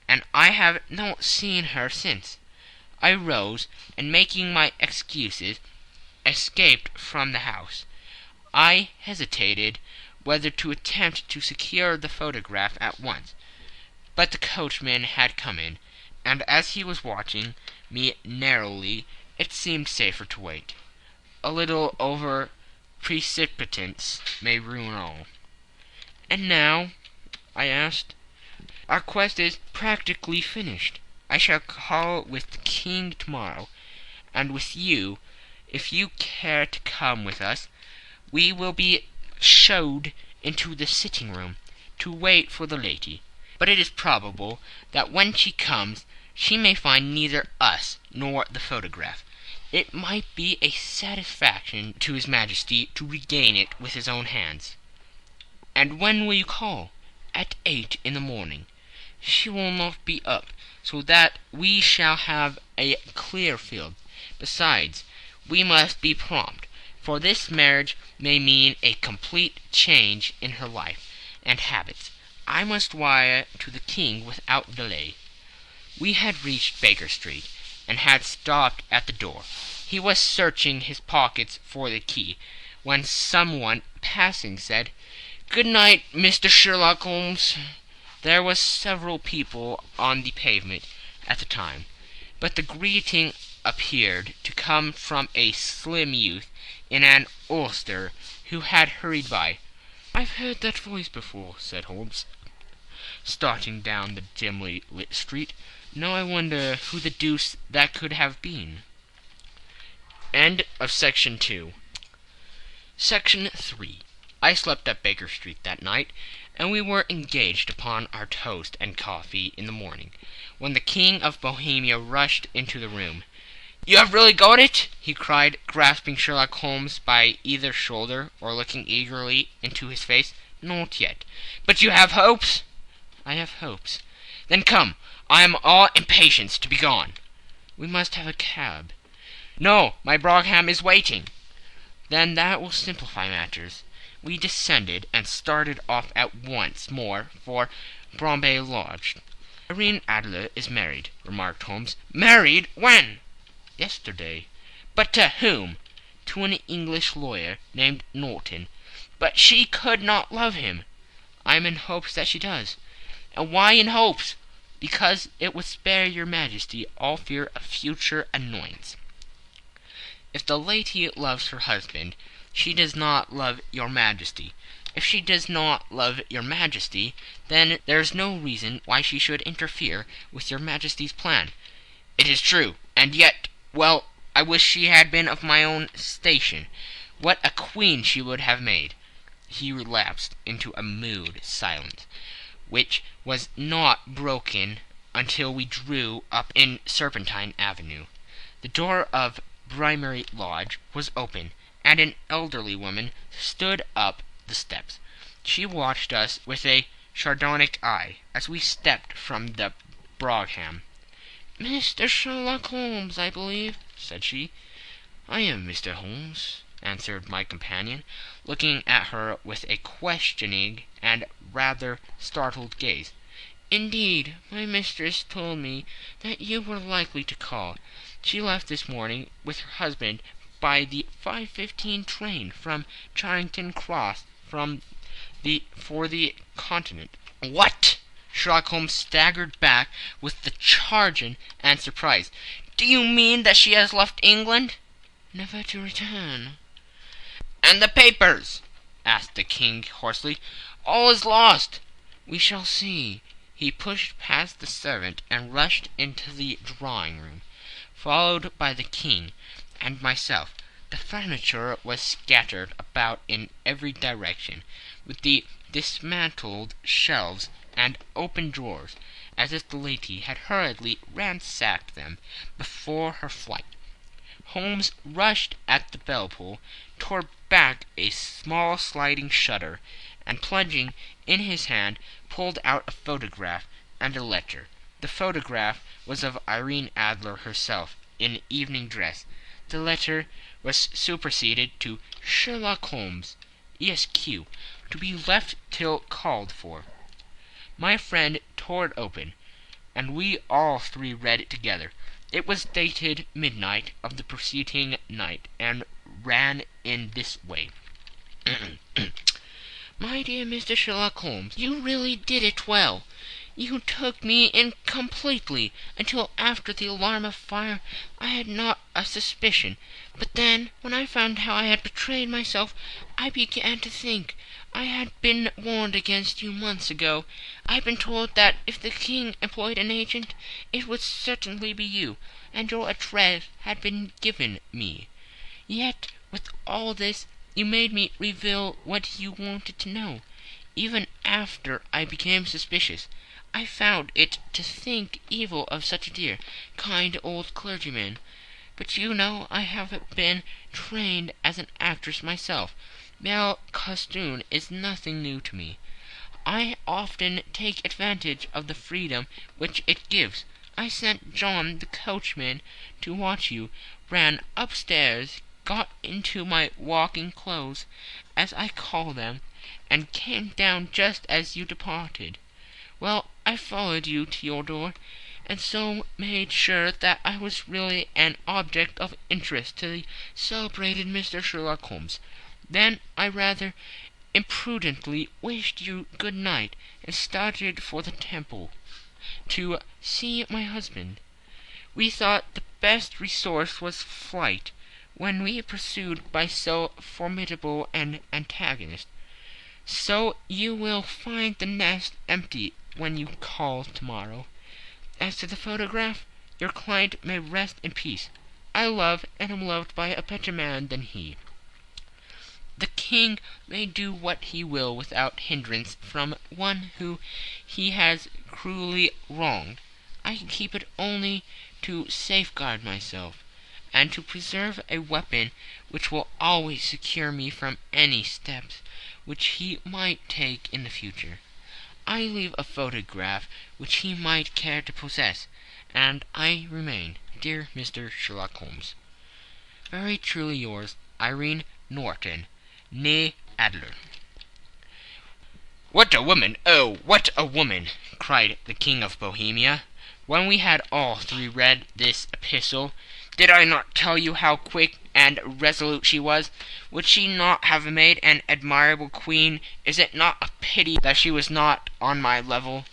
and I have not seen her since. I rose, and making my excuses, escaped from the house. I hesitated whether to attempt to secure the photograph at once, but the coachman had come in, and as he was watching me narrowly, it seemed safer to wait. A little over precipitance may ruin all. "And now?" I asked. "Our quest is practically finished. I shall call with the king tomorrow, and with you, if you care to come with us. We will be showed into the sitting-room to wait for the lady. But it is probable that when she comes she may find neither us nor the photograph. It might be a satisfaction to his Majesty to regain it with his own hands." "And when will you call?" "At 8 in the morning. She will not be up, so that we shall have a clear field. Besides, we must be prompt, for this marriage may mean a complete change in her life and habits. I must wire to the king without delay." We had reached Baker Street, and had stopped at the door. He was searching his pockets for the key, when someone passing said, "Good night, Mr. Sherlock Holmes." There were several people on the pavement at the time, but the greeting appeared to come from a slim youth in an ulster who had hurried by. "I've heard that voice before," said Holmes, starting down the dimly lit street. "Now I wonder who the deuce that could have been." End of Section 2. Section 3. I slept at Baker Street that night, and we were engaged upon our toast and coffee in the morning, when the King of Bohemia rushed into the room. "You have really got it?" he cried, grasping Sherlock Holmes by either shoulder, or looking eagerly into his face. "Not yet." "But you have hopes?" "I have hopes." "Then come. I am all impatience to be gone." "We must have a cab." "No, my brougham is waiting." "Then that will simplify matters." We descended, and started off at once more for Bombay Lodge. "Irene Adler is married," remarked Holmes. "Married? When?" "Yesterday." "But to whom?" "To an English lawyer named Norton." "But she could not love him." "I am in hopes that she does." "And why in hopes?" "Because it would spare your Majesty all fear of future annoyance. If the lady loves her husband, she does not love your Majesty. If she does not love your Majesty, then there is no reason why she should interfere with your Majesty's plan." "It is true, and yet, well, I wish she had been of my own station. What a queen she would have made!" He relapsed into a mood silence, which was not broken until we drew up in Serpentine Avenue. The door of Bohemia Lodge was open, and an elderly woman stood up the steps. She watched us with a sardonic eye as we stepped from the brougham. "Mr. Sherlock Holmes, I believe," said she. "I am Mr. Holmes," answered my companion, looking at her with a questioning and rather startled gaze. "Indeed, my mistress told me that you were likely to call. She left this morning with her husband by the 5:15 train from Charing Cross for the Continent." "What?" Sherlock Holmes staggered back with the chagrin and surprise. "Do you mean that she has left England?" "Never to return." "And the papers?" asked the king hoarsely. "All is lost." "We shall see." He pushed past the servant and rushed into the drawing-room, followed by the king and myself. The furniture was scattered about in every direction, with the dismantled shelves and open drawers, as if the lady had hurriedly ransacked them before her flight. Holmes rushed at the bell-pull, tore back a small sliding shutter, and plunging in his hand, pulled out a photograph and a letter. The photograph was of Irene Adler herself, in evening dress. The letter was superseded to Sherlock Holmes, Esq., to be left till called for. My friend tore it open, and we all three read it together. It was dated midnight of the preceding night, and ran in this way. My dear Mr. Sherlock Holmes, you really did it well. You took me in completely. Until after the alarm of fire I had not a suspicion. But then, when I found how I had betrayed myself, I began to think. I had been warned against you months ago. I had been told that if the king employed an agent, it would certainly be you, and your address had been given me. Yet, with all this, you made me reveal what you wanted to know. Even after I became suspicious, I found it to think evil of such a dear, kind old clergyman. But you know I have been trained as an actress myself. Male costume is nothing new to me. I often take advantage of the freedom which it gives. I sent John the coachman to watch you, ran upstairs, got into my walking clothes, as I call them, and came down just as you departed. Well, I followed you to your door, and so made sure that I was really an object of interest to the celebrated Mr. Sherlock Holmes. Then I rather imprudently wished you good night, and started for the Temple to see my husband. We thought the best resource was flight, when we pursued by so formidable an antagonist. So you will find the nest empty when you call tomorrow. As to the photograph, your client may rest in peace. I love and am loved by a better man than he. The king may do what he will without hindrance from one who he has cruelly wronged. I keep it only to safeguard myself, and to preserve a weapon which will always secure me from any steps which he might take in the future. I leave a photograph which he might care to possess, and I remain, dear Mr. Sherlock Holmes, very truly yours, Irene Norton, née Adler. "What a woman! Oh, what a woman!" cried the King of Bohemia, when we had all three read this epistle. "Did I not tell you how quick and resolute she was? Would she not have made an admirable queen? Is it not a pity that she was not on my level?"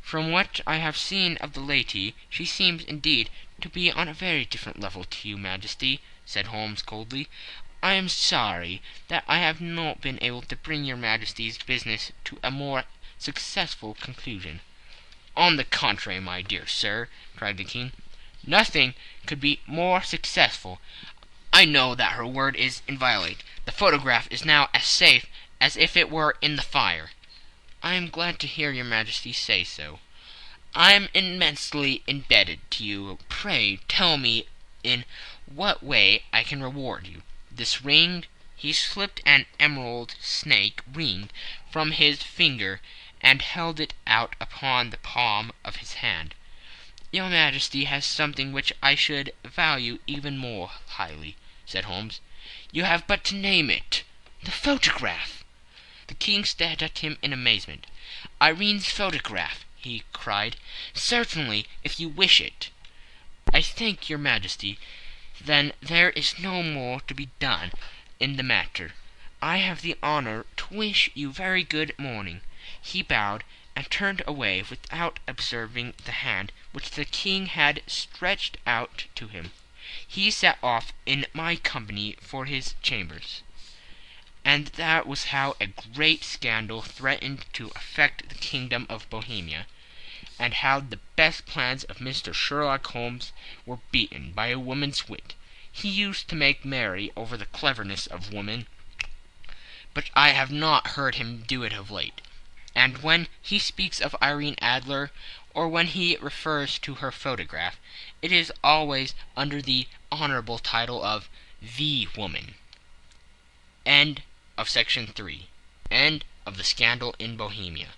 "From what I have seen of the lady, she seems indeed to be on a very different level to you, Majesty," said Holmes coldly. "I am sorry that I have not been able to bring your Majesty's business to a more successful conclusion." "On the contrary, my dear sir," cried the King, "nothing could be more successful. I know that her word is inviolate. The photograph is now as safe as if it were in the fire." "I am glad to hear your Majesty say so." "I am immensely indebted to you. Pray tell me in what way I can reward you. This ring—" He slipped an emerald snake ring from his finger and held it out upon the palm of his hand. "Your Majesty has something which I should value even more highly," said Holmes. "You have but to name it. The photograph!" The King stared at him in amazement. "Irene's photograph!" he cried. "Certainly, if you wish it." "I thank your Majesty. Then there is no more to be done in the matter. I have the honor to wish you very good morning." He bowed and turned away without observing the hand which the King had stretched out to him. He set off in my company for his chambers. And that was how a great scandal threatened to affect the kingdom of Bohemia, and how the best plans of Mr. Sherlock Holmes were beaten by a woman's wit. He used to make merry over the cleverness of women, but I have not heard him do it of late. And when he speaks of Irene Adler, or when he refers to her photograph, it is always under the honorable title of the woman. End of section 3. End of the scandal in Bohemia.